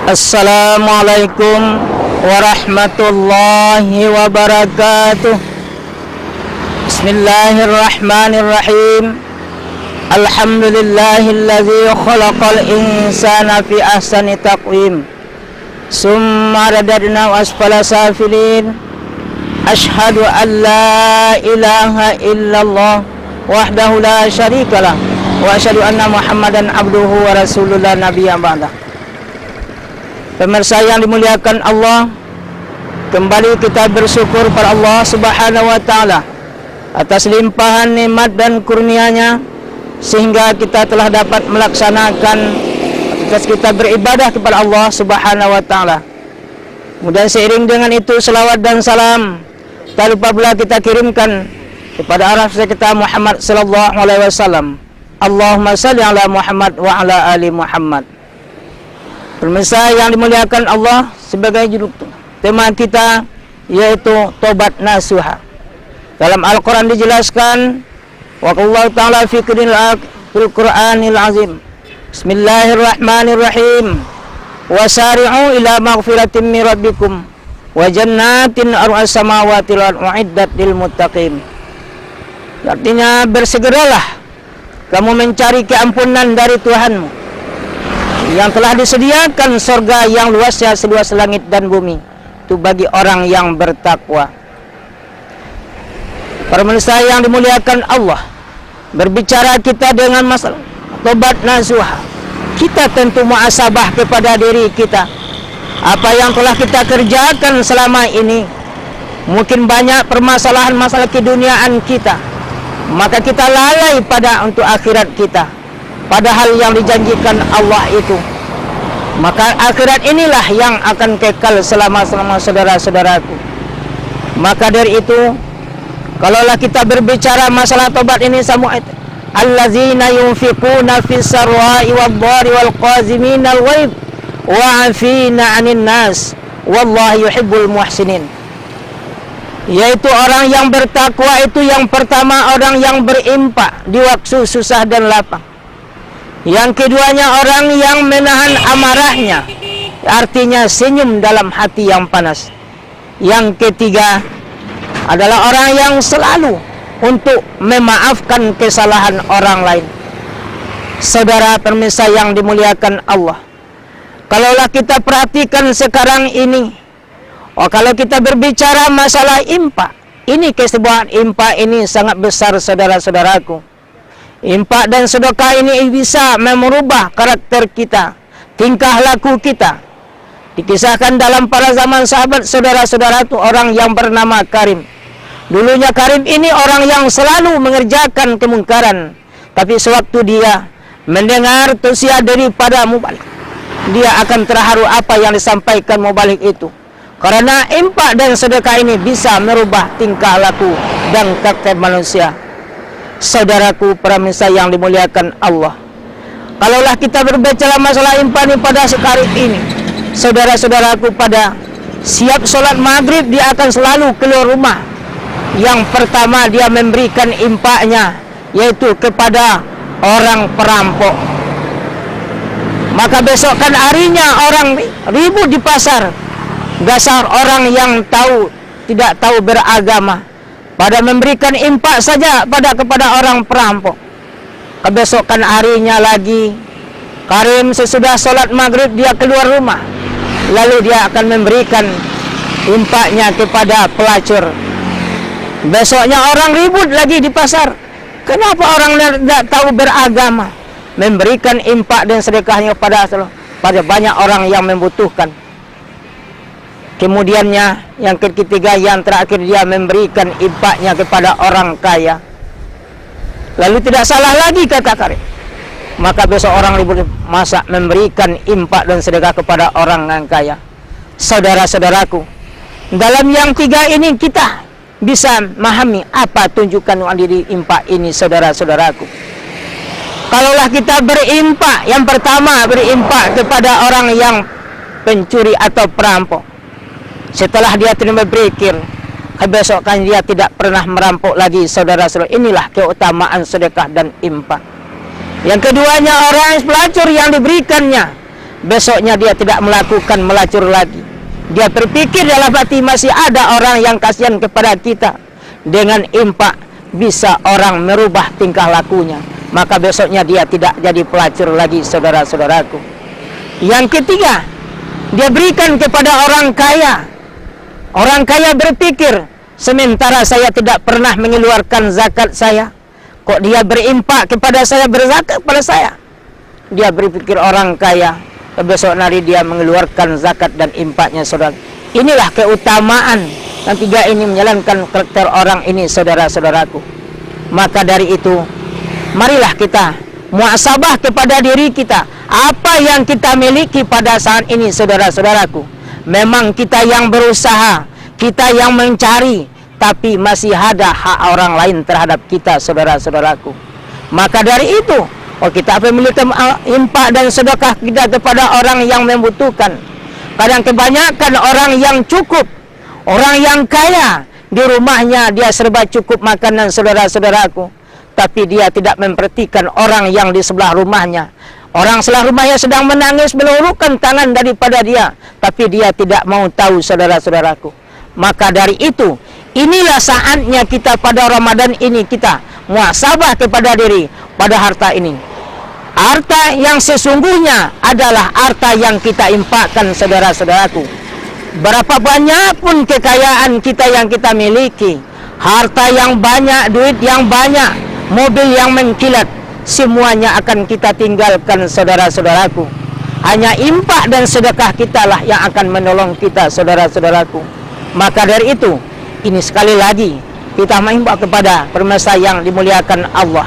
Assalamualaikum warahmatullahi wabarakatuh. Bismillahirrahmanirrahim. Alhamdulillahilladzi khalaqal insana fi ahsani taqwim. Summa radadna asfala safilin. Ashhadu an la ilaha illallah wahdahu la syarikalah wa asyhadu anna Muhammadan abduhu wa rasulullah nabiyyan ba'da. Pemirsa yang dimuliakan Allah, kembali kita bersyukur pada Allah Subhanahu wa taala atas limpahan nikmat dan kurnia-Nya sehingga kita telah dapat melaksanakan aktivitas kita beribadah kepada Allah Subhanahu wa taala. Kemudian seiring dengan itu selawat dan salam tak lupa pula kita kirimkan kepada Rasul kita Muhammad sallallahu alaihi wasallam. Allahumma shalli ala Muhammad wa ala ali Muhammad. Pemirsa yang dimuliakan Allah, sebagai judul tema kita yaitu tobat nasuha. Dalam Al-Quran dijelaskan, wa Allah Ta'ala fi Qur'anil Azim. Bismillahirrahmanirrahim. Wasari'u ila maghfiratin min rabbikum wa jannatin arduhas samawati wal ardu uiddat lil muttaqin. Artinya bersegeralah kamu mencari keampunan dari Tuhanmu yang telah disediakan surga yang luasnya seluas langit dan bumi, itu bagi orang yang bertakwa. Para pemirsa yang dimuliakan Allah, berbicara kita dengan masalah tobat nasuha, kita tentu muhasabah kepada diri kita. Apa yang telah kita kerjakan selama ini, mungkin banyak permasalahan masalah keduniaan kita, maka kita lalai pada untuk akhirat kita. Padahal yang dijanjikan Allah itu, maka akhirat inilah yang akan kekal selama-selama saudara-saudaraku. Maka dari itu, kalaulah kita berbicara masalah tobat ini semua itu, allazina yunfiquna fis sarwa'i wad-dharri wal qaziminal ghaidh wa 'afina 'anil nas wallahu yuhibbul muhsinin. Yaitu orang yang bertakwa itu yang pertama orang yang berimpak di waktu susah dan lapang. Yang keduanya orang yang menahan amarahnya, artinya senyum dalam hati yang panas. Yang ketiga adalah orang yang selalu untuk memaafkan kesalahan orang lain. Saudara pemirsa yang dimuliakan Allah, kalaulah kita perhatikan sekarang ini, kalau kita berbicara masalah impak, ini kesebuahan impak ini sangat besar saudara-saudaraku. Impak dan sedekah ini bisa merubah karakter kita, tingkah laku kita. Dikisahkan dalam para zaman sahabat saudara-saudara itu orang yang bernama Karim. Dulunya Karim ini orang yang selalu mengerjakan kemungkaran, tapi sewaktu dia mendengar tausiah daripada mubalik, dia akan terharu apa yang disampaikan mubalik itu. Karena impak dan sedekah ini bisa merubah tingkah laku dan karakter manusia. Saudaraku para pemirsa yang dimuliakan Allah, kalaulah kita berbicara masalah impak ini pada sekarang ini, saudara-saudaraku, pada siap sholat maghrib dia akan selalu keluar rumah. Yang pertama dia memberikan impaknya yaitu kepada orang perampok. Maka besokkan harinya orang ribut di pasar, dasar orang yang tidak tahu beragama, pada memberikan impak saja kepada orang perampok. Kebesokan harinya lagi Karim sesudah sholat maghrib dia keluar rumah, lalu dia akan memberikan impaknya kepada pelacur. Besoknya orang ribut lagi di pasar, kenapa orang tidak tahu beragama, memberikan impak dan sedekahnya pada banyak orang yang membutuhkan. Kemudiannya yang ketiga, yang terakhir dia memberikan impaknya kepada orang kaya. Lalu tidak salah lagi kata Karim, maka besok orang ribut masa memberikan impak dan sedekah kepada orang yang kaya. Saudara-saudaraku, dalam yang tiga ini kita bisa memahami apa tunjukkan diri impak ini. Saudara-saudaraku, kalaulah kita berimpak, yang pertama berimpak kepada orang yang pencuri atau perampok, setelah dia terima berpikir, kebesokan dia tidak pernah merampok lagi. Saudara-saudara, inilah keutamaan sedekah dan impak. Yang keduanya orang pelacur yang diberikannya besoknya dia tidak melakukan melacur lagi. Dia berpikir dalam hati masih ada orang yang kasihan kepada kita. Dengan infak bisa orang merubah tingkah lakunya, maka besoknya dia tidak jadi pelacur lagi, saudara-saudaraku. Yang ketiga, dia berikan kepada orang kaya. Orang kaya berpikir, sementara saya tidak pernah mengeluarkan zakat saya, kok dia berimpak kepada saya, berzakat kepada saya. Dia berpikir orang kaya, besok hari dia mengeluarkan zakat dan impaknya, saudara. Inilah keutamaan yang tiga ini menjalankan karakter orang ini, saudara-saudaraku. Maka dari itu, marilah kita muhasabah kepada diri kita. Apa yang kita miliki pada saat ini, saudara-saudaraku? Memang kita yang berusaha, kita yang mencari, tapi masih ada hak orang lain terhadap kita, saudara-saudaraku. Maka dari itu, kita memiliki infak dan sedekah kita kepada orang yang membutuhkan. Kadang kebanyakan orang yang cukup, orang yang kaya, di rumahnya dia serba cukup makanan, saudara-saudaraku, tapi dia tidak memperhatikan orang yang di sebelah rumahnya. Orang sebelah rumahnya sedang menangis, meluruskan tangan daripada dia, tapi dia tidak mau tahu, saudara-saudaraku. Maka dari itu, inilah saatnya kita pada Ramadan ini, kita muhasabah kepada diri pada harta ini. Harta yang sesungguhnya adalah harta yang kita infakkan, saudara-saudaraku. Berapa banyak pun kekayaan kita yang kita miliki, harta yang banyak, duit yang banyak, mobil yang mengkilat, semuanya akan kita tinggalkan, saudara-saudaraku. Hanya infak dan sedekah kita lah yang akan menolong kita, saudara-saudaraku. Maka dari itu, ini sekali lagi kita mengimbau kepada pemirsa yang dimuliakan Allah.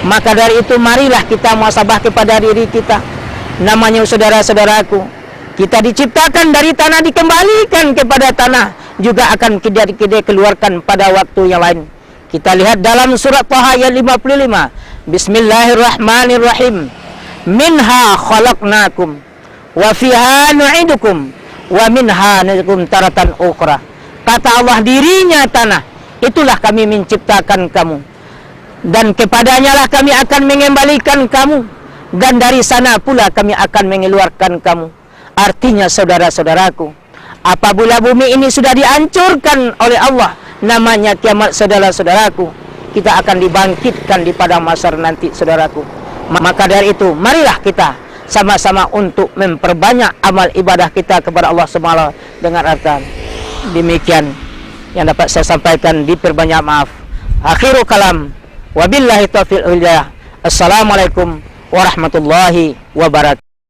Maka dari itu, marilah kita muhasabah kepada diri kita. Namanya, saudara-saudaraku, kita diciptakan dari tanah, dikembalikan kepada tanah, juga akan kita keluarkan pada waktu yang lain. Kita lihat dalam surat Thaha ayat 55. Bismillahirrahmanirrahim. Minha khalaqnakum wa fiha nu'idukum wa minha nu'idukum taratan ukhra. Kata Allah, dirinya tanah, itulah kami menciptakan kamu, dan kepadanya lah kami akan mengembalikan kamu, dan dari sana pula kami akan mengeluarkan kamu. Artinya, saudara-saudaraku, apabila bumi ini sudah dihancurkan oleh Allah, namanya kiamat, saudara-saudaraku, kita akan dibangkitkan di padang mahsyar nanti, saudaraku. Maka dari itu, marilah kita sama-sama untuk memperbanyak amal ibadah kita kepada Allah Subhanahu dengan arti demikian yang dapat saya sampaikan, diperbanyak maaf. Akhiru kalam, wabillahi taufiq wal hidayah. Assalamualaikum warahmatullahi wabarakatuh.